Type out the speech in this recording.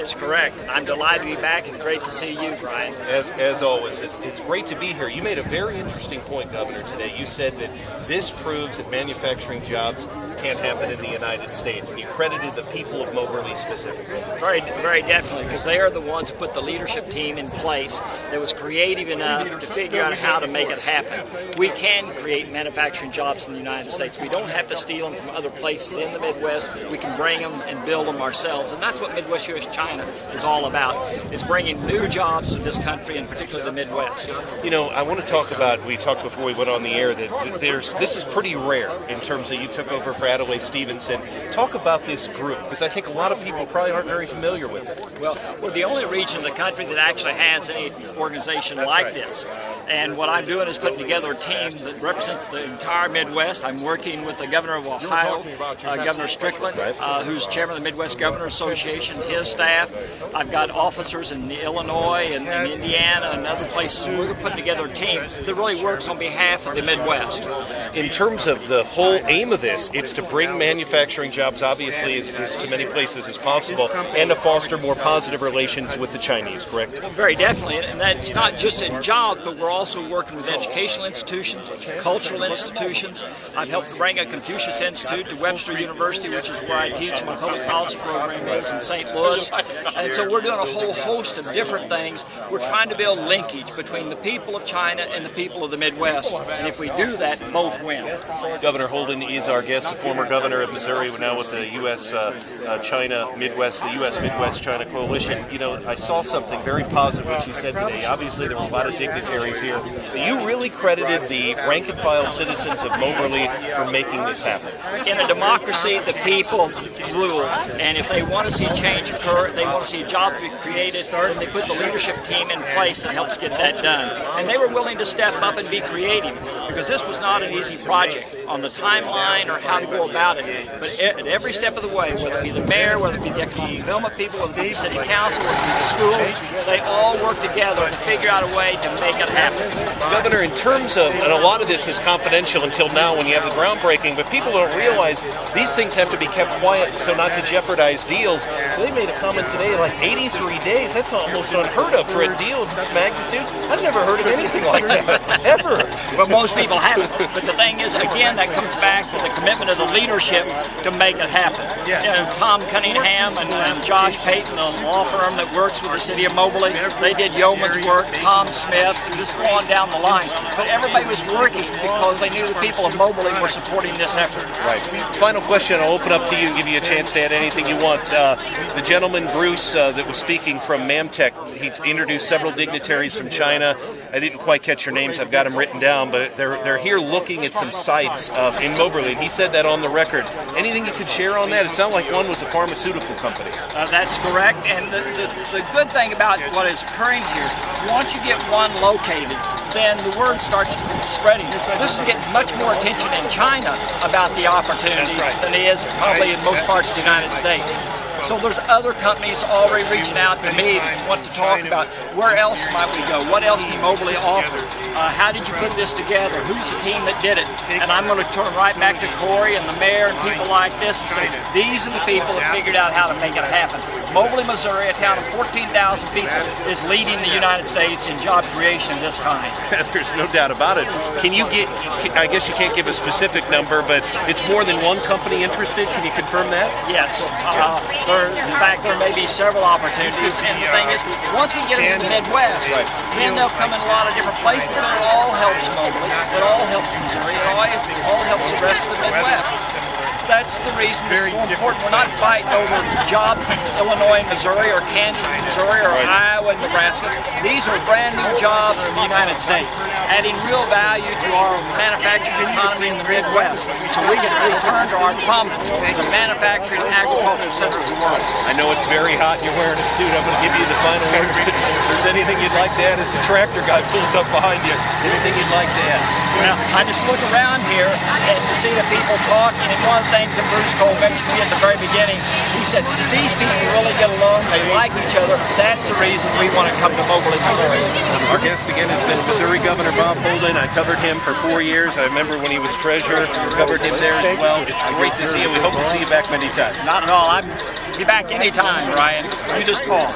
is correct. I'm delighted to be back and great to see you, Brian. As always, it's great to be here. You made a very interesting point, Governor, today. You said that this proves that manufacturing jobs can't happen in the United States, and you credited the people of Moberly specifically. Very, very definitely, because they are the ones who put the leadership team in place that was creative enough to figure out how to make it happen. We can create manufacturing jobs in the United States. We don't have to steal them from other places in the Midwest. We can bring them and build them ourselves, and that's what Midwest U.S. China is all about, is bringing new jobs to this country, and particularly the Midwest. You know, I want to talk about, we talked before we went on the air, that this is pretty rare in terms of you took over for Adelaide Stevenson. Talk about this group, because I think a lot of people probably aren't very familiar with it. Well, we're the only region in the country that actually has any organization like this. And what I'm doing is putting together a team that represents the entire Midwest. I'm working with the Governor of Ohio, Governor Strickland, who's chairman of the Midwest Governor Association, his staff. I've got officers in Illinois and Indiana and other places. We're putting together a team that really works on behalf of the Midwest. In terms of the whole aim of this, it's to bring manufacturing jobs, obviously, as to many places as possible, and to foster more positive relations with the Chinese, correct? Very definitely, and that's not just in jobs, but we're also working with educational institutions, cultural institutions. I've helped bring a Confucius Institute to Webster University, which is where I teach. My public policy program is in St. Louis. And so we're doing a whole host of different things. We're trying to build linkage between the people of China and the people of the Midwest. And if we do that, both win. Governor Holden is our guest, the former governor of Missouri, now with the U.S. China Midwest, the U.S. Midwest China Coalition. You know, I saw something very positive which you said today. Obviously, there were a lot of dignitaries here. But you really credited the rank-and-file citizens of Moberly for making this happen. In a democracy, the people rule. And if they want to see change occur, they want to see jobs be created, then they put the leadership team in place that helps get that done. And they were willing to step up and be creative, because this was not an easy project on the timeline or how to go about it. But at every step of the way, whether it be the mayor, whether it be the economic development people, whether it be the city council, whether it be the schools, they all work together to figure out a way to make it happen. Governor, in terms of, and a lot of this is confidential until now when you have the groundbreaking, but people don't realize these things have to be kept quiet so not to jeopardize deals. They made a comment today, like 83 days, that's almost unheard of for a deal of this magnitude. I've never heard of anything like that, ever. Well, most people haven't. But the thing is, again, that comes back to the commitment of the leadership to make it happen. Yes. You know, Tom Cunningham and Josh Payton, the law firm that works with the city of Moberly, they did yeoman's work. Tom Smith, just go on down the line. But everybody was working because they knew the people of Moberly were supporting this effort. Right. Final question, I'll open up to you, give you a chance to add anything you want. The gentleman, Bruce, that was speaking from Mamtek, he introduced several dignitaries from China. I didn't quite catch your names, I've got them written down, but they're here looking at some sites in Moberly. He said that on the record. Anything you could share on that? It sounded like one was a pharmaceutical company. That's correct, and the good thing about what is occurring here, once you get one located, then the word starts spreading. This is getting much more attention in China about the opportunity than it is probably in most parts of the United States. So there's other companies already reaching out to me and want to talk about where else might we go, what else can Moberly offer, how did you put this together, who's the team that did it, and I'm going to turn right back to Corey and the mayor and people like this and say, these are the people that figured out how to make it happen. Moberly, Missouri, a town of 14,000 people, is leading the United States in job creation of this kind. There's no doubt about it. Can you get, I guess you can't give a specific number, but it's more than one company interested. Can you confirm that? Yes. In fact, there may be several opportunities, and the thing is, once we get them in the Midwest, then they'll come in a lot of different places, and it all helps Moberly, it all helps Missouri, it all helps the rest of the Midwest. That's the reason this is so important. We're not fighting over jobs in Illinois, Missouri, or Kansas, Missouri, or Iowa, and Nebraska. These are brand new jobs in the United States, adding real value to our manufacturing economy in the Midwest, so we can return to our prominence as a manufacturing and agriculture center of the world. I know it's very hot and you're wearing a suit. I'm going to give you the final word. If there's anything you'd like to add as the tractor guy pulls up behind you, anything you'd like to add? Well, I just look around here and to see the people talking, and one thing things that Bruce Cole mentioned to me at the very beginning. He said, these people really get along, they like each other. That's the reason we want to come to Moberly, Missouri. Our guest again has been Missouri Governor Bob Holden. I covered him for 4 years. I remember when he was treasurer, covered him there as well. It's great to see you. We hope to see you back many times. Not at all. I'll be back anytime, Ryan. You just call.